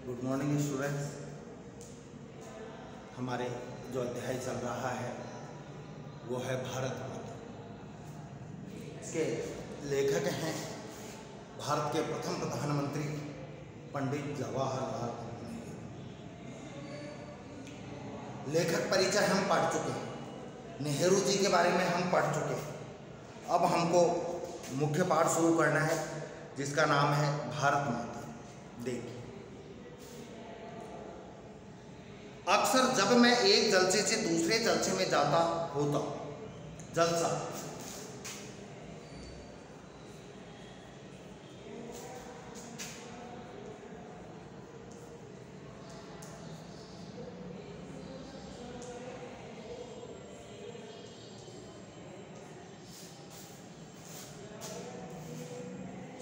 Good morning students. हमारे जो अध्याय चल रहा है वो है भारत माता। इसके लेखक हैं भारत के प्रथम प्रधानमंत्री पंडित जवाहरलाल नेहरू। लेखक परिचय हम पढ़ चुके हैं, नेहरू जी के बारे में हम पढ़ चुके हैं। अब हमको मुख्य पाठ शुरू करना है जिसका नाम है भारत माता। देखिए, अक्सर जब मैं एक जलसे से दूसरे जलसे में जाता होता, जलसा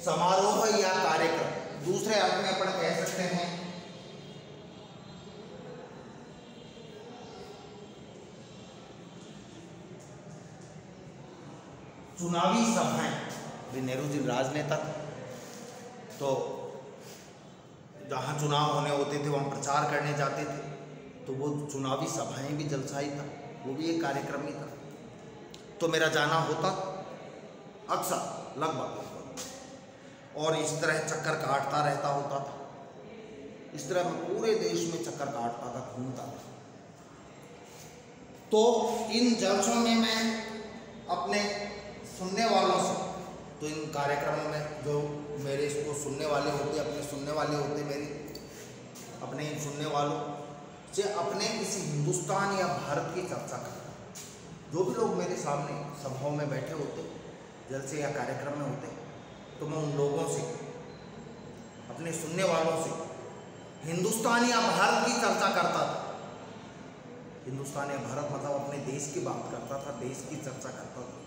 समारोह या कार्यक्रम, दूसरे अर्थ में अपन कह सकते हैं चुनावी सभाएं। नेहरू जी राजनेता थे, तो जहाँ चुनाव होने होते थे वहाँ प्रचार करने जाते थे, तो वो चुनावी सभाएं भी जलसा ही था, वो भी एक कार्यक्रम ही था। तो मेरा जाना होता अक्सर लगभग और इस तरह चक्कर काटता रहता होता था। इस तरह मैं पूरे देश में चक्कर काटता था, घूमता था। तो इन जलसों में मैं अपने सुनने वालों से, तो इन कार्यक्रमों में जो मेरे इसको सुनने वाले होते, अपने सुनने वाले होते, मेरे अपने इन सुनने वालों से अपने इस हिंदुस्तान या भारत की चर्चा करता। जो भी लोग मेरे सामने सभाओं में बैठे होते, जलसे या कार्यक्रम में होते, तो मैं उन लोगों से, अपने सुनने वालों से हिंदुस्तान या भारत की चर्चा करता था। हिंदुस्तान या भारत मतलब अपने देश की बात करता था, देश की चर्चा करता था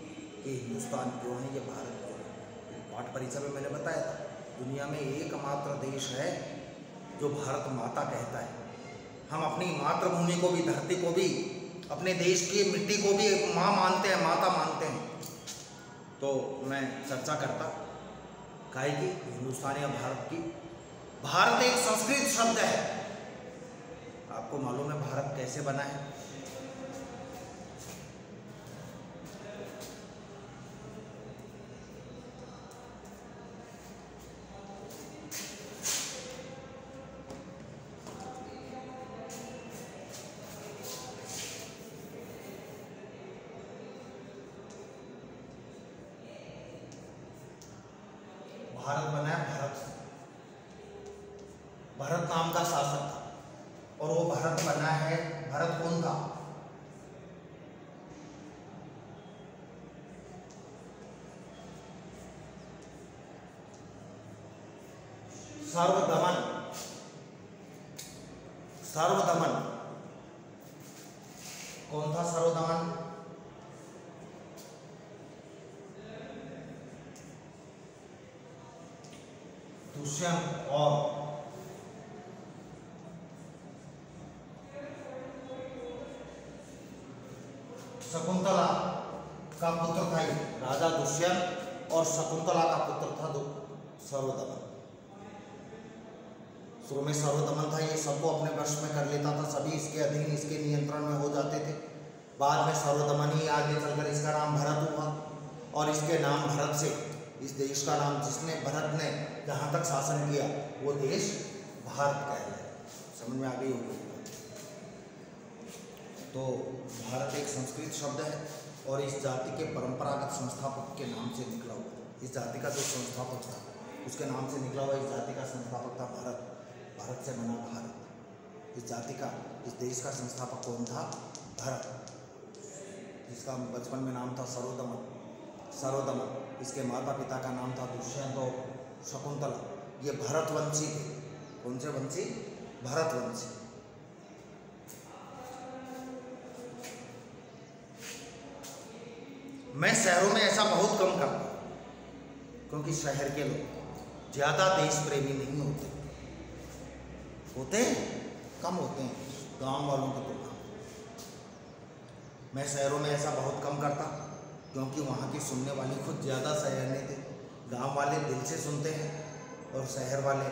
कि हिंदुस्तान क्यों है, ये भारत क्यों है। पाठ परिचय में मैंने बताया था, दुनिया में एकमात्र देश है जो भारत माता कहता है। हम अपनी मातृभूमि को भी, धरती को भी, अपने देश की मिट्टी को भी माँ मानते हैं, माता मानते हैं। तो मैं चर्चा करता काहे की हिंदुस्तान या भारत की। भारत एक संस्कृत शब्द है। आपको मालूम है भारत कैसे बना है? भारत बना है भरत। भरत नाम का शासक था और वो भारत बना है। भरत कौन था? सर्वदमन। सर्वदमन कौन था? सर्वदमन दुष्यंत और शकुंतला का पुत्र था। राजा दुष्यंत और शकुंतला का पुत्र था सर्वदमन। शुरू में सर्वदमन था, ये सबको अपने वश में कर लेता था, सभी इसके अधीन, इसके नियंत्रण में हो जाते थे। बाद में सर्वदमन ही आगे चलकर इसका नाम भरत हुआ और इसके नाम भरत से इस देश का नाम, जिसने भरत ने जहाँ तक शासन किया वो देश भारत कहलाया। समझ में आ गई होगी। तो भारत एक संस्कृत शब्द है और इस जाति के परंपरागत संस्थापक के नाम से निकला हुआ। इस जाति का जो संस्थापक था उसके नाम से निकला हुआ। इस जाति का संस्थापक था भारत। भारत से बना भारत। इस जाति का, इस देश का संस्थापक कौन था? भरत, जिसका बचपन में नाम था सर्वदमन। सर्वदमन, इसके माता पिता का नाम था दुष्यंत और शकुंतला। ये भरतवंशी थे। कौन से वंशी? भरतवंशी। मैं शहरों में ऐसा बहुत कम करता क्योंकि शहर के लोग ज़्यादा देश प्रेमी नहीं होते। होते कम होते हैं गांव वालों की तुलना। मैं शहरों में ऐसा बहुत कम करता क्योंकि वहाँ की सुनने वाले खुद ज़्यादा शहरने थे। गांव वाले दिल से सुनते हैं और शहर वाले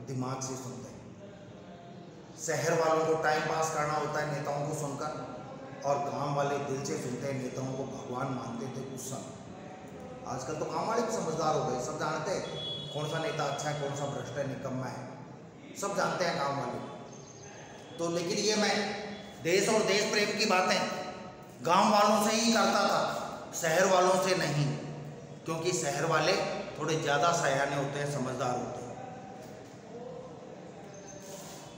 दिमाग से सुनते हैं। शहर वालों को टाइम पास करना होता है नेताओं को सुनकर, और गांव वाले दिल से सुनते हैं, नेताओं को भगवान मानते थे कुछ समय। आजकल तो गांव वाले भी समझदार हो गए, सब जानते हैं कौन सा नेता अच्छा है, कौन सा भ्रष्ट है, निकम्मा है, सब जानते हैं गांव वाले। तो लेकिन ये मैं देश और देश प्रेम की बातें गांव वालों से ही करता था, शहर वालों से नहीं, क्योंकि शहर वाले थोड़े ज़्यादा सयाने होते हैं, समझदार होते हैं,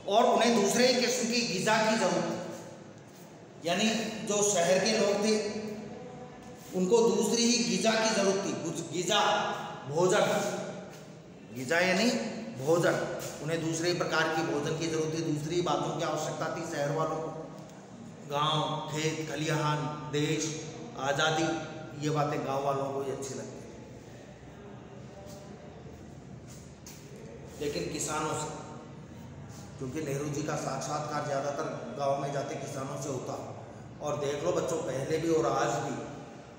और उन्हें दूसरे किस्म की ग़िज़ा की ज़रूरत थी। यानी जो शहर के लोग थे उनको दूसरी ही ग़िज़ा की ज़रूरत थी, कुछ ग़िज़ा, भोजन, ग़िज़ा यानी भोजन, उन्हें दूसरे प्रकार की भोजन की ज़रूरत थी, दूसरी बातों की आवश्यकता थी शहर वालों को। गांव, खेत खलिहान, देश, आज़ादी, ये बातें गांव वालों को ही अच्छी लगती थी। लेकिन किसानों से, क्योंकि नेहरू जी का साक्षात्कार ज़्यादातर गांव में जाते किसानों से होता, और देख लो बच्चों, पहले भी और आज भी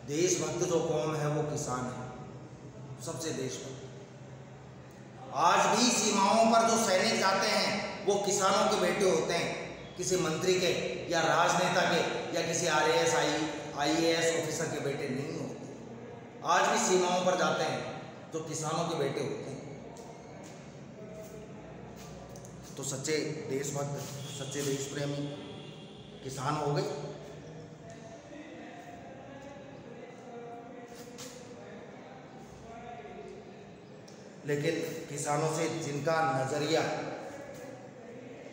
देशभक्त जो कौम है वो किसान है, सबसे देशभक्त। आज भी सीमाओं पर जो सैनिक जाते हैं वो किसानों के बेटे होते हैं, किसी मंत्री के या राजनेता के या किसी RAS IAS ऑफिसर के बेटे नहीं होते। आज भी सीमाओं पर जाते हैं जो किसानों के बेटे होते हैं। तो सच्चे देशभक्त, सच्चे देश प्रेमी किसान हो गए। लेकिन किसानों से जिनका नज़रिया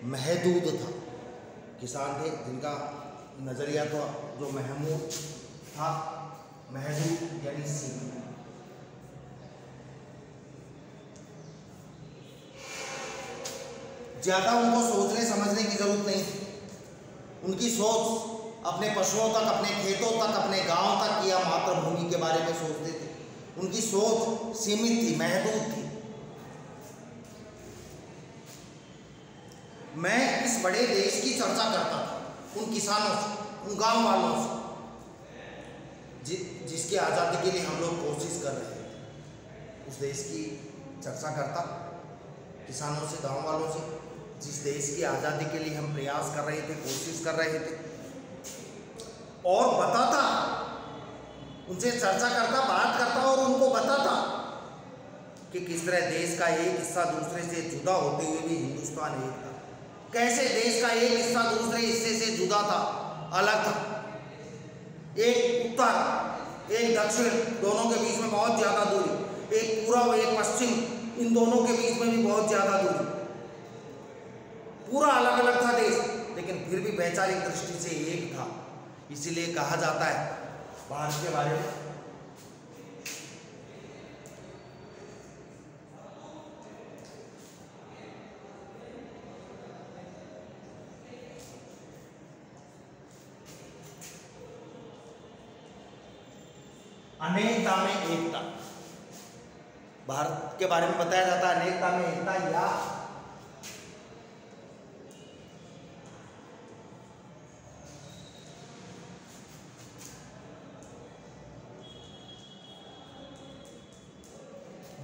महदूद था, किसान थे जिनका नज़रिया तो जो महमूद था, महदूद यानी सीमित, ज़्यादा उनको सोचने समझने की ज़रूरत नहीं थी। उनकी सोच अपने पशुओं तक, अपने खेतों तक, अपने गांव तक या मातृभूमि के बारे में सोचते थे। उनकी सोच सीमित थी, महदूद थी। मैं इस बड़े देश की चर्चा करता था उन किसानों से, उन गांव वालों से, जिसकी आज़ादी के लिए हम लोग कोशिश कर रहे थे। उस देश की चर्चा करता किसानों से, गांव वालों से, जिस देश की आज़ादी के लिए हम प्रयास कर रहे थे, कोशिश कर रहे थे, और बताता, उनसे चर्चा करता, बात करता और उनको बताता कि किस तरह देश का एक हिस्सा दूसरे से जुदा होते हुए भी हिंदुस्तान एक था। कैसे देश का एक हिस्सा दूसरे हिस्से से जुदा था, अलग था। एक उत्तर, एक दक्षिण, दोनों के बीच में बहुत ज़्यादा दूरी, एक पूर्व, एक पश्चिम, इन दोनों के बीच में भी बहुत ज़्यादा दूरी, पूरा अलग अलग था देश, लेकिन फिर भी वैचारिक दृष्टि से एक था। इसीलिए कहा जाता है भारत के बारे में अनेकता में एकता। भारत के बारे में बताया जाता है अनेकता में एकता, या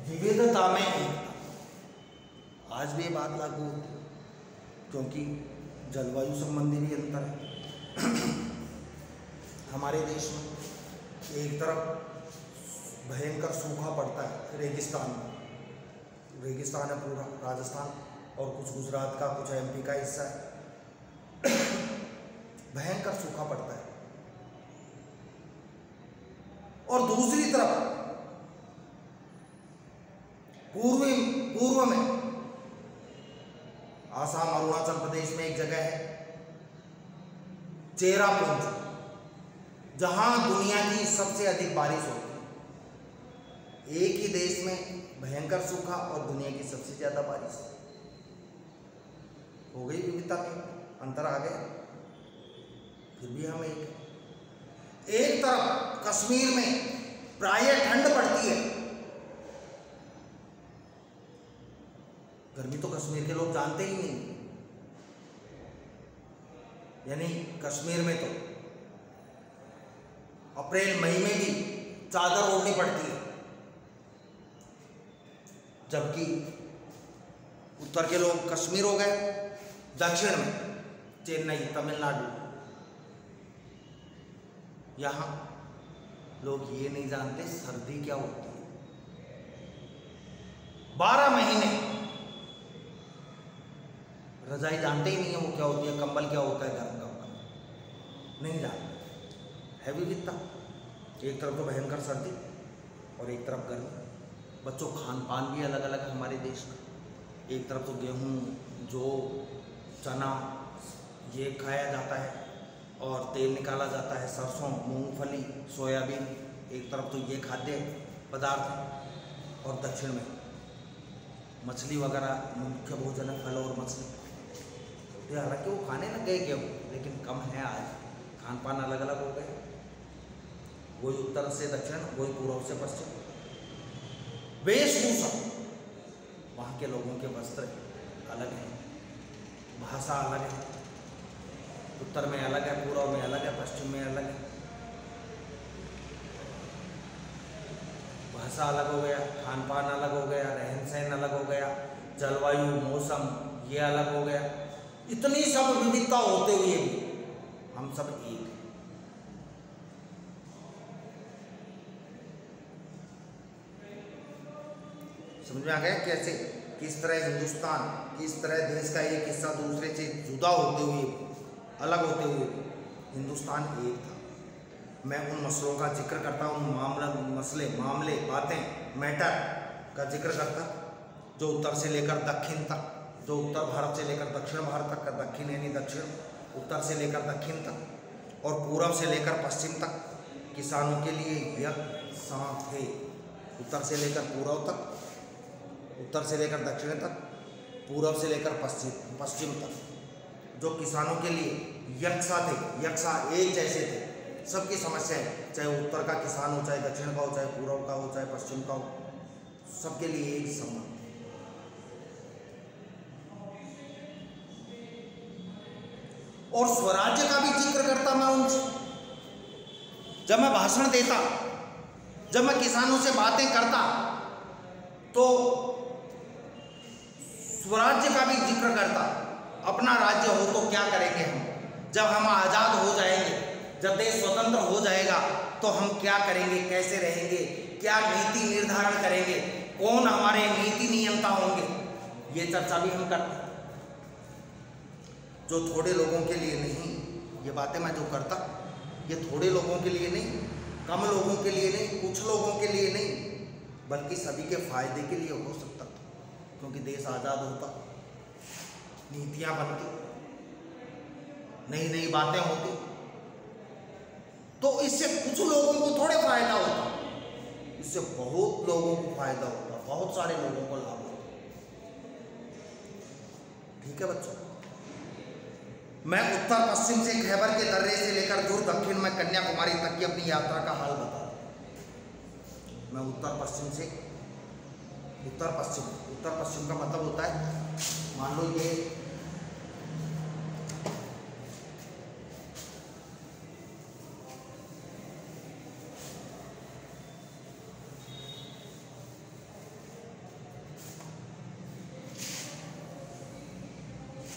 विविधता में एकता। आज भी ये बात लागू होती है, क्योंकि जलवायु संबंधी भी अंतर है। हमारे देश में एक तरफ भयंकर सूखा पड़ता है, रेगिस्तान है पूरा राजस्थान और कुछ गुजरात का, कुछ MP का हिस्सा है। भयंकर सूखा पड़ता है। और दूसरी तरफ पूर्व में आसाम, अरुणाचल प्रदेश में एक जगह है चेरापूंजी, जहां दुनिया की सबसे अधिक बारिश होती है। एक ही देश में भयंकर सूखा और दुनिया की सबसे ज्यादा बारिश हो गई। विविधता में अंतर आ गया, फिर भी हम एक तरफ कश्मीर में प्रायः ठंड पड़ती है। गर्मी तो कश्मीर के लोग जानते ही नहीं, यानी कश्मीर में तो अप्रैल मई में भी चादर ओढ़नी पड़ती है, जबकि उत्तर के लोग, कश्मीर हो गए, दक्षिण में चेन्नई तमिलनाडु, यहाँ लोग ये नहीं जानते सर्दी क्या होती है। 12 महीने रजाई जानते ही नहीं है वो क्या होती है, कंबल क्या होता है, गर्म का नहीं जानते। है विविधता, एक तरफ तो भयंकर सर्दी और एक तरफ गर्मी। बच्चों खान पान भी अलग अलग है हमारे देश का। एक तरफ तो गेहूँ, जौ, चना ये खाया जाता है और तेल निकाला जाता है, सरसों, मूंगफली, सोयाबीन, एक तरफ तो ये खाद्य पदार्थ। और दक्षिण में मछली वगैरह मुख्य भोजन है, फल और मछली। ये हालांकि वो खाने लग गए गेहूँ, लेकिन कम है आज, खान पान अलग अलग हो गए। वही उत्तर से दक्षिण, वही पूर्व से पश्चिम। वेशभूषा, वहाँ के लोगों के वस्त्र अलग हैं, भाषा अलग है, उत्तर में अलग है, पूर्व में अलग है, पश्चिम में अलग है। भाषा अलग हो गया, खान पान अलग हो गया, रहन सहन अलग हो गया, जलवायु, मौसम ये अलग हो गया। इतनी सब विविधता होते हुए भी हम सब एक हैं। समझ में आ गया कैसे, किस तरह हिंदुस्तान, किस तरह देश का एक हिस्सा दूसरे से जुदा होते हुए, अलग होते हुए हिंदुस्तान एक था। मैं उन मसलों का जिक्र करता हूँ, मामले, बातें, मैटर का जिक्र करता, जो उत्तर से लेकर दक्षिण तक, जो उत्तर भारत से लेकर दक्षिण भारत तक का, दक्षिण यानी दक्षिण, उत्तर से लेकर दक्षिण तक और पूर्व से लेकर पश्चिम तक किसानों के लिए यकसां थे। उत्तर से लेकर पूर्व तक, उत्तर से लेकर दक्षिण तक, पूर्व से लेकर पश्चिम तक, जो किसानों के लिए यकसा थे, यकसा एक जैसे थे। सबकी समस्याएं, चाहे उत्तर का किसान हो, चाहे दक्षिण का हो, चाहे पूर्व का हो, चाहे पश्चिम का हो, सबके लिए एक समान। और स्वराज्य का भी जिक्र करता मैं उनसे, जब मैं भाषण देता, जब मैं किसानों से बातें करता, तो स्वराज्य का भी जिक्र करता। अपना राज्य हो तो क्या करेंगे हम, जब हम आज़ाद हो जाएंगे, जब देश स्वतंत्र हो जाएगा तो हम क्या करेंगे, कैसे रहेंगे, क्या नीति निर्धारण करेंगे, कौन हमारे नीति नियंता होंगे, ये चर्चा भी हम करते। जो थोड़े लोगों के लिए नहीं, ये बातें मैं जो करता, ये थोड़े लोगों के लिए नहीं, कम लोगों के लिए नहीं, कुछ लोगों के लिए नहीं, बल्कि सभी के फायदे के लिए हो सकता था। क्योंकि देश आज़ाद होता, नीतियाँ बनती, नई नई बातें होती, तो इससे कुछ लोगों को थोड़े फायदा होता, इससे बहुत लोगों को फायदा होता, बहुत सारे लोगों को लाभ होता। ठीक है बच्चों, मैं उत्तर पश्चिम से खैबर के दर्रे से लेकर दूर दक्षिण में कन्याकुमारी तक की अपनी यात्रा का हाल बता। मैं उत्तर पश्चिम से, उत्तर पश्चिम का मतलब होता है, मान लो ये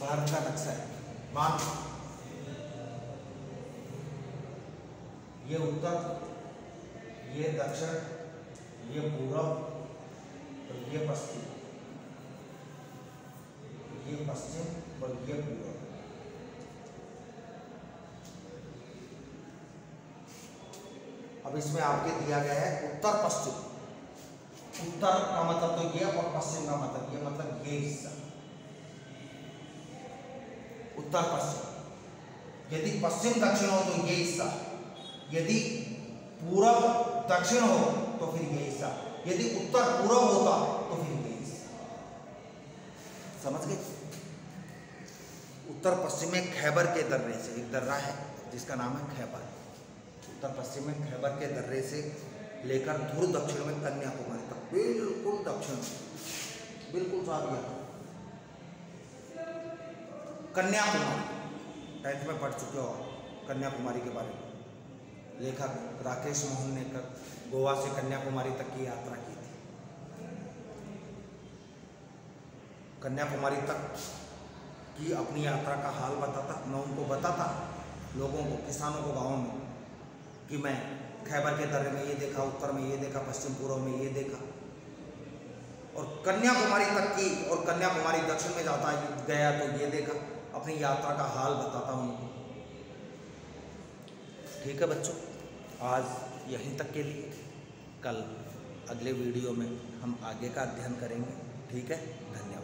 भारत का नक्शा है, मान ये उत्तर, ये दक्षिण, ये पूर्व और ये पश्चिम, ये पश्चिम और ये पूर्व। अब इसमें आपके दिया गया है उत्तर पश्चिम। उत्तर का मतलब तो ये और पश्चिम का मतलब ये, मतलब ये हिस्सा उत्तर पश्चिम। यदि पश्चिम दक्षिण हो तो ये हिस्सा, यदि पूर्व दक्षिण हो तो फिर ये हिस्सा, यदि उत्तर पूर्व होता तो फिर ये हिस्सा। समझ गए? उत्तर पश्चिम में खैबर के दर्रे से, एक दर्रा है जिसका नाम है खैबर, उत्तर पश्चिम में खैबर के दर्रे से लेकर ध्रुव दक्षिण में कन्याकुमारी तक, बिल्कुल दक्षिण, बिल्कुल साफ। यहाँ कन्याकुमारी 10th में पढ़ चुके हो कन्याकुमारी के बारे में। लेखक राकेश मोहन ने गोवा से कन्याकुमारी तक की यात्रा की थी। कन्याकुमारी तक कि अपनी यात्रा का हाल बताता। मैं उनको बताता, लोगों को, किसानों को गाँव में, कि मैं खैबर के दर्रे में ये देखा, उत्तर में ये देखा, पश्चिम पूर्व में ये देखा, और कन्याकुमारी तक की, और कन्याकुमारी दक्षिण में जाता गया तो ये देखा। अपनी यात्रा का हाल बताता उनको। ठीक है बच्चों, आज यहीं तक के लिए। कल अगले वीडियो में हम आगे का अध्ययन करेंगे। ठीक है, धन्यवाद।